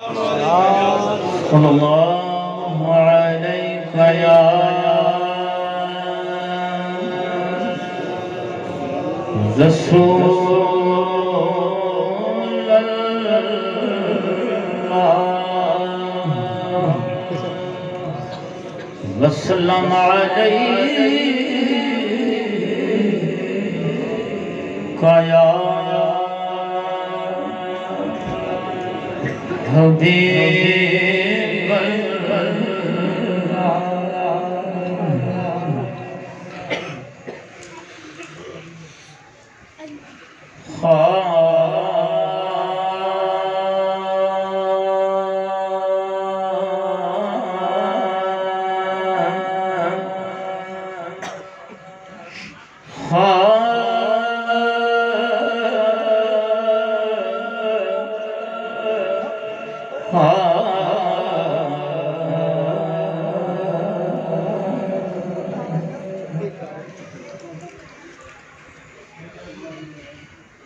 صلی اللہ علیہ یا رسول اللہ وسلم علیہ یا حبیب اللہ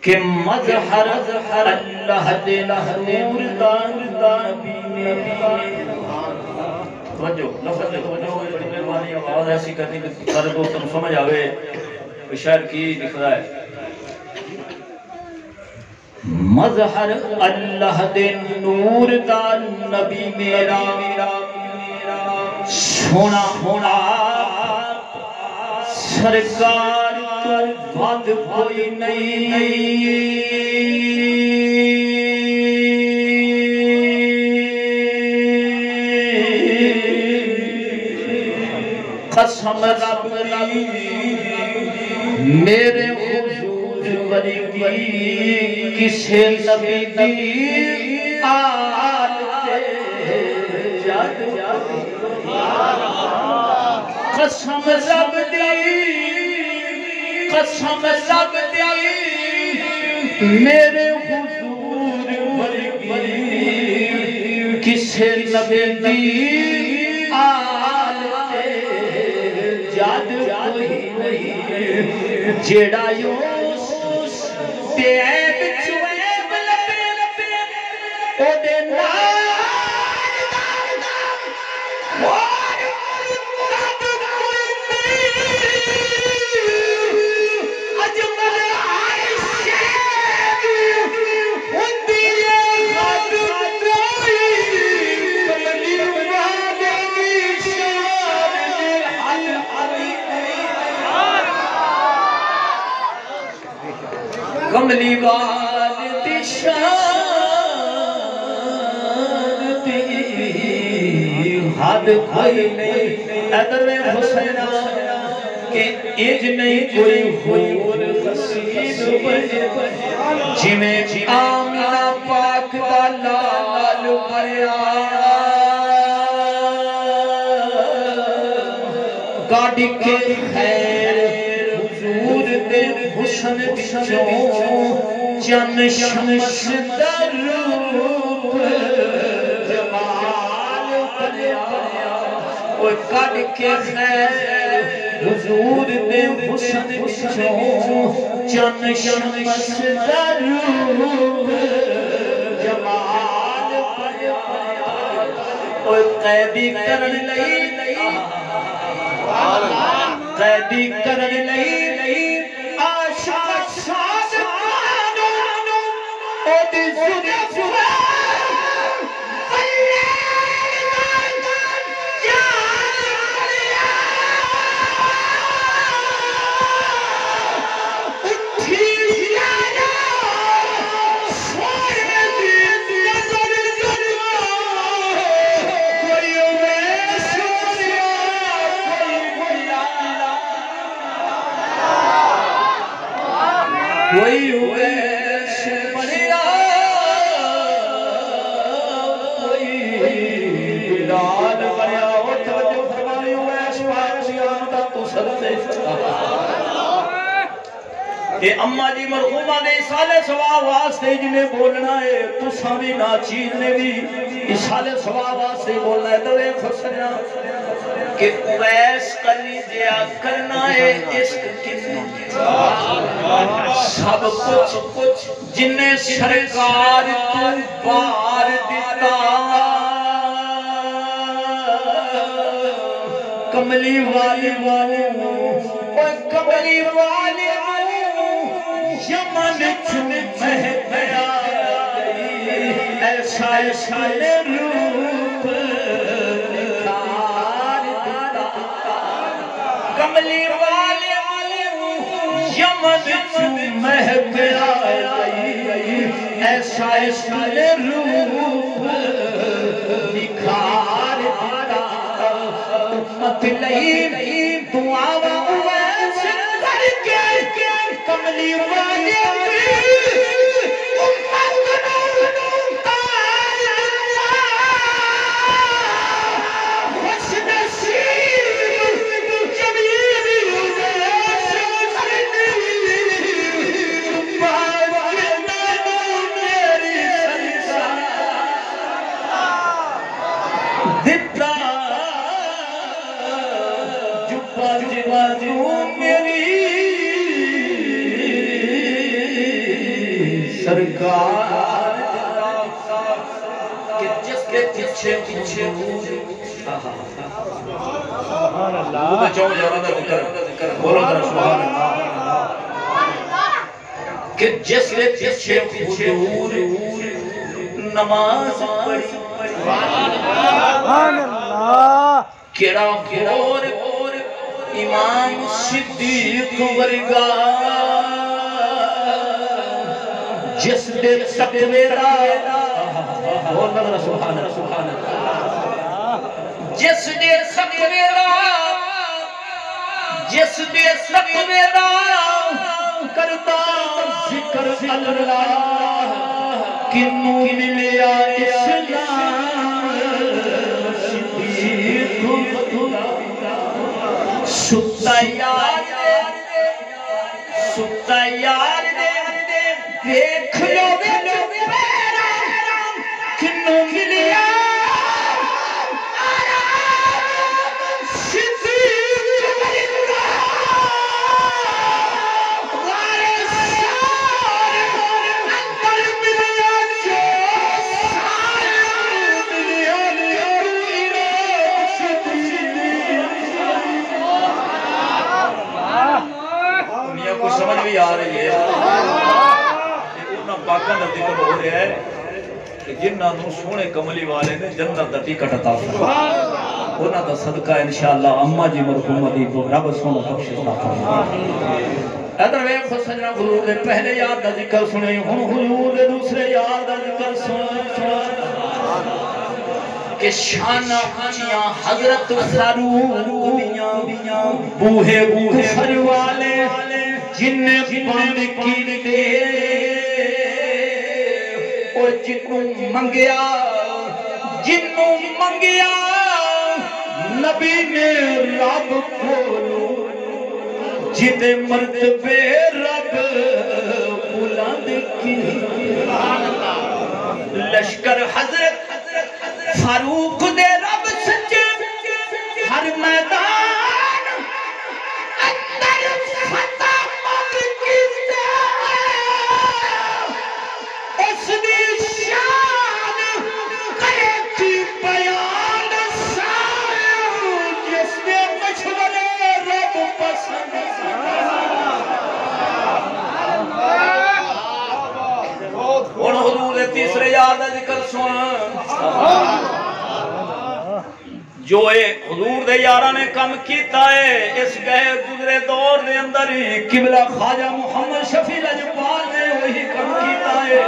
کہ مظہر اللہ دے نور دا نبی توجہ لفظ توجہ بڑی مہربانی آواز ایسی کرنی کہ سارے دوستوں سمجھ آوے شاعر کی لکھ رہا ہے مظہر اللہ دے نور دا نبی میرا سونا ہونا سرکار تو بات کوئی نہیں قسم رب میرے حضور ورگی کسے نبی دی آل تے جد قسم رب دی قسم رب دی میرے حضور ورگی کسے نبی دی آل تے جد کوئی نہیں جیڑا یوسف تے عیب چویب لبے او دے کملی والد شان تی حد کوئی نہیں ادر حسینہ کہ اج نہیں کوئی خور خسید بجے جنہیں آمنہ پاک دا لال بھریا گاڑی کے خیر حضور دے حسن بچوں چن شمس در روپ جمال بھریا اوہ گاڑی کے خیر حضور دے حسن بچوں چن شمس در روپ جمال بھریا اوہ قیدی کرن لئی قیدی کرن لئی آشا صادقانو او دی زدفہ کوئی ویش بڑھیا کوئی بلال بڑھیا وہ توجہ فرمائی ویش پاکیانتا تو صدقے کہ اممہ جی مرحومہ نے سالے سوا واسطے جنہیں بولنا ہے تو سامی ناچیز نے بھی سالے سوا واسطے بولنا ہے دوے خسرنا کہ ویس کلی دیا کرنا ہے عشق کنے سب کچھ جنہیں سرکار تو بار دیتا کملی والے اوے کملی والے یمن چون مہک آئی ایسا ایسا روپ نکھار دیتا کملی والے یمن چون مہک آئی ایسا ایسا روپ نکھار دیتا امت لئی دعا ویس کر کے کملی والے سرکار کہ جس کے پیچھے سبحان اللہ چاہو جانا ذکر بولو ذرا سبحان اللہ کہ جس کے پیچھے حضور نماز پڑھی سبحان اللہ کیڑا اور امام صدیق ورگا جس دے تقوی دا بول نظر سبحان اللہ جس دے تقوی دا کرتا ذکر اللہ کنوں ملیا اسلام صدیق ستا یار دیکھ لو میرا کنوں ملیا سمجھ بھی آ رہی ہے انہاں پاکاں دا ذکر ہو رہا ہے کہ جنہاں نو سونے کملی والے نے جنت دا ٹکٹ عطا فرمایا انہاں دا صدقہ انشاءاللہ اماں جی مرحومہ دی رب سونا بخش عطا فرمائے ادھر ویکھ سجنا حضور دے پہلے یار دا ذکر سنے ہن حضور دے دوسرے یار دا ذکر سن کہ شانہ اونچیاں حضرت فاروق دیاں بوہے کفر والے جن بند کیتے او جنوں منگیا نبی نے رب کولو جدے مرتبے رب بلند کی لشکر حضرت فاروق دے رب سچے ہر میدان اندر فتح ممکن اس دی شان کرے تھی بیان سائے جس نے مشورے رب پسند اور حضور تیسرے یاد ذکر سن جو حضور دے یارہ نے کم کیتا ہے اس گئے گزرے دور دے اندر ہی قبلہ خواجہ محمد شفیع لجپال نے وہی کم کیتا ہے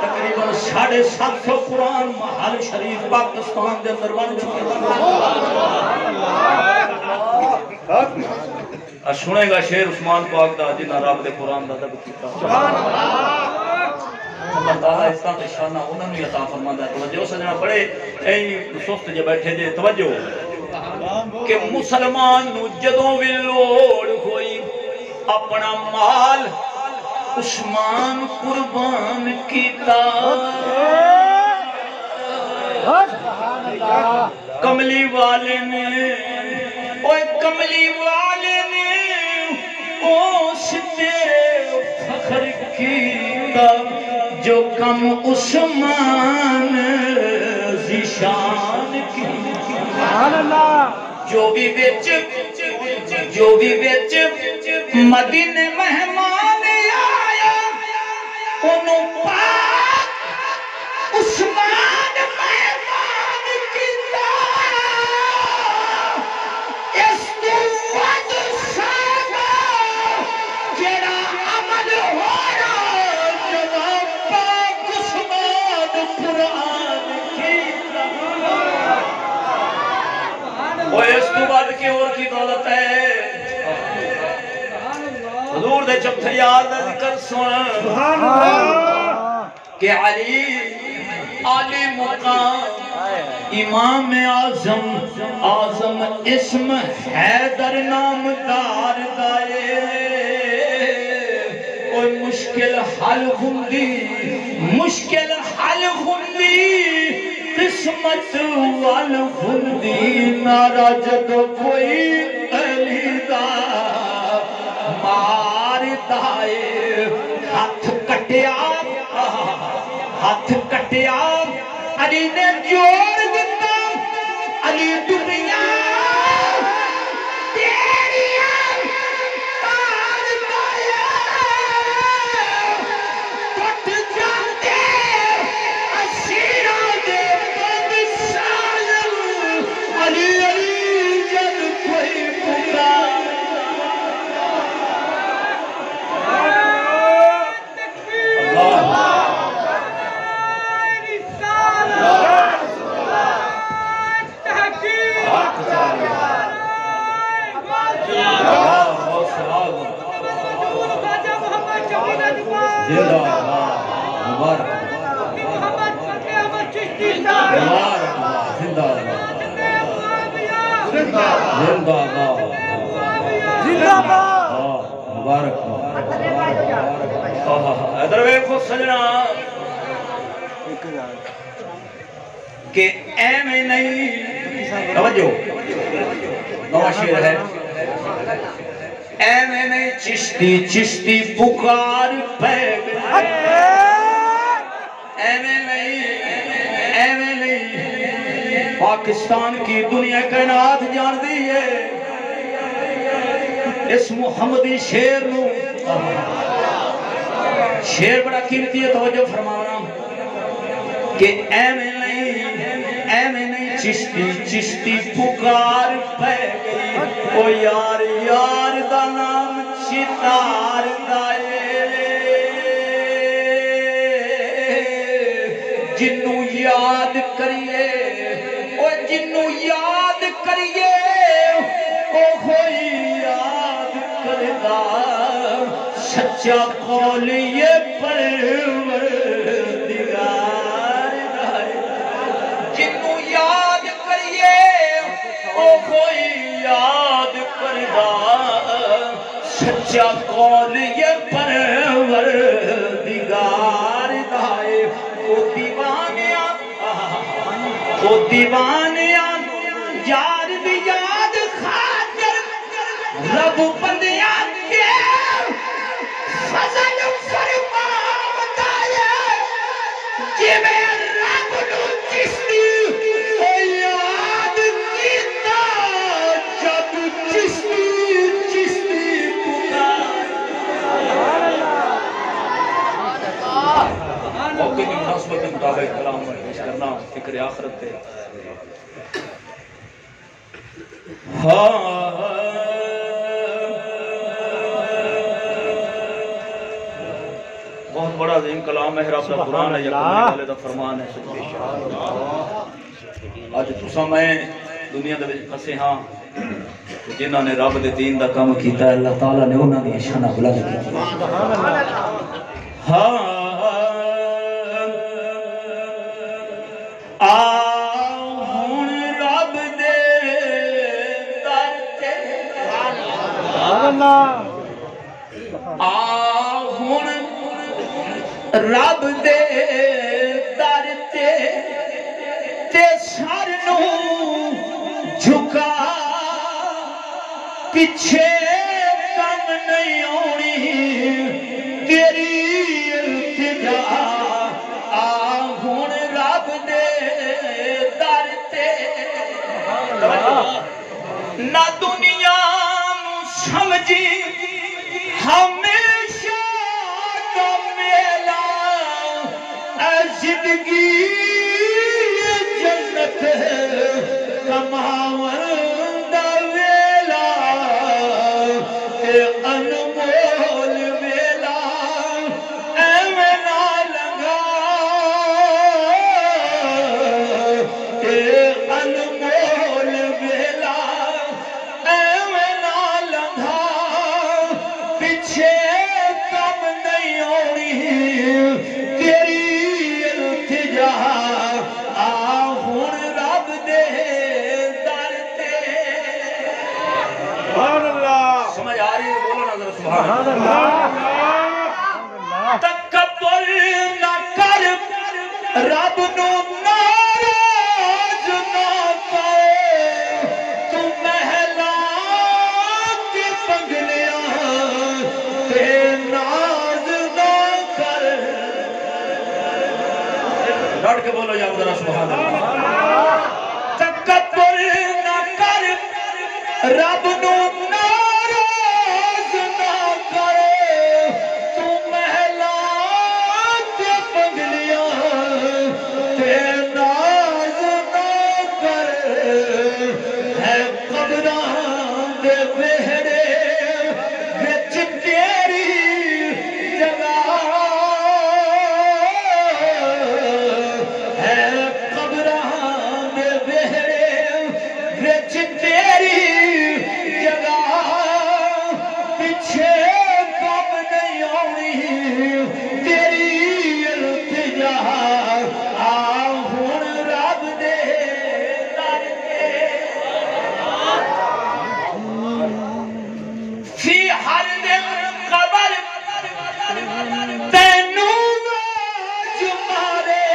تقریباً 750 قرآن محل شریف پاکستان دے اندر بن چکے سنے گا شیر عثمان پاک دا جنہ رب دے قرآن دا دب کیتا اللہ تعالیٰ اس طرح شانہ انہوں نے عطا فرماتا ہے توجہ سجنہ بڑے این سست جے بیٹھے جے توجہ کہ مسلمان نو جدوں بھی لوڑ ہوئی اپنا مال عثمان قربان کیتا کملی والے نے اوے کملی والے نے او ستے فخر کیتا جو کم عثمان ذیشان کی جو بھی بیچ مدینے مہمان آیا انہوں پاک عثمان مہمان کیتا اس تو ود ساگا جڑا عمل ہو رہا جواب پاک عثمان قرآن کیتا وہ اس تو بعد کی اور کی دولت ہے حضور دے جب فریاد دا ذکر سن کہ علی مقام امام اعظم اسم حیدر نام دار دائے کوئی مشکل حل ہوندی قسمت وال ہوندی نارا جد کوئی علی دا مار دائے ہاتھ کٹیا علی نے جوڑ دیتا علی دنیا تیریاں مار دائے کٹ جاندے اسیروں دے بند سالم علی جد کوئی پکار ادھر ویکھو سجنا کہ اے میں نہیں توجہ نواں شعر ہے اے میں نہیں چشتی پکار پہ اے میں نہیں پاکستان کی دنیا کائنات جان دی ہے اس محمدی شیر نو شیر بڑا قیمتی ہے توجہ فرمانا کہ اے میں نہیں چشتی پکار پہ گئی او یار دا نام چتار دائے جنوں یاد کریے او ہوئی یاد کردہ سچا قول یہ پروردگار دائے جنوں یاد کریے او کوئی یاد کردہ سچا قول یہ پروردگار دائے او دیوانیاں یار دی یاد خاطر رب بندیاں کے فضل فرماتا ہے جی میں رب نو چشتی یاد کیتا جب چشتی پکار موقع کی مناسبت کے مطابق کلام میں پیش کرنا فکر آخرت ہے بہت بڑا عظیم کلام ہے رب دا قرآن ہے یقین والے دا فرمان ہے آج تسا میں دنیا دے وچ پھسے ہاں جنہاں نے رب دے دین دا کام کیتا ہے اللہ تعالیٰ نے انہاں دی شان بلند کی رب دے در تے سر نو جھکا پیچھے کم نہیں ہونی تیری التجا ہن رب دے در تے جی ہمیشہ کا میلہ اے زندگی جنت کماون دا ویلا اے انمول ویلا ایویں نہ لنگا اے انمول ویلا ایویں نہ لنگا پیچھے کم نہیں ہونی تیری التجا آ ہن رب دے در تے سبحان اللہ سمجھ آ رہی ہے بولو نا ذرا سبحان سبحان اللہ اللہ تکبر نہ کر رب نو ناراض نہ کر تو محلا کے پگلیاں تے ناز نہ کر ڈٹ کے بولو یا ذرا سبحان اللہ تکبر نہ کر رب نو ناراض نہ کرے تو محلا کے پگلیاں تے ناز نہ کرے ہے قبراں دے وہڑے وچ تیری جگہ ہے قبراں دے وہڑے وچ تیری جگہ پیچھے کم نہیں آنی تیری التجا آ ہن رب دے در تے فی ہر دل قبر تینوں واج مارے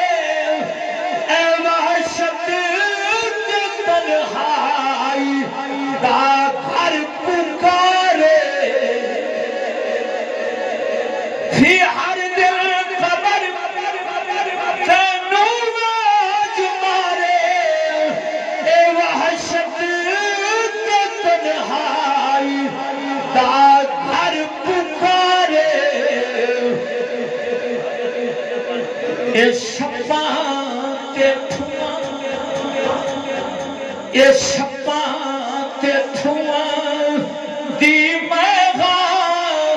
اے وحشت تے تنہائی دا گھر پکارے فی ہر دل قبر تینوں واج مارے اے وحشت تے تنہائی دا گھر پکارے اے شپاں تے ٹھواں اے شپاں تے ٹھواں دی مہاں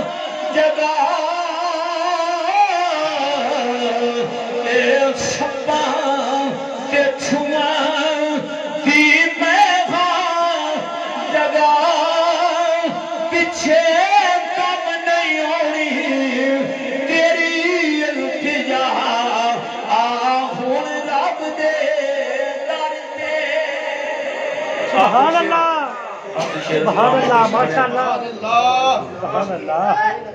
جگہ اے شپاں تے ٹھواں دی مہاں جگہ پیچھے کم نہیں ہونی تیری التجا آ ہن رب دے در تے سبحان اللہ سبحان اللہ ماشاء اللہ سبحان اللہ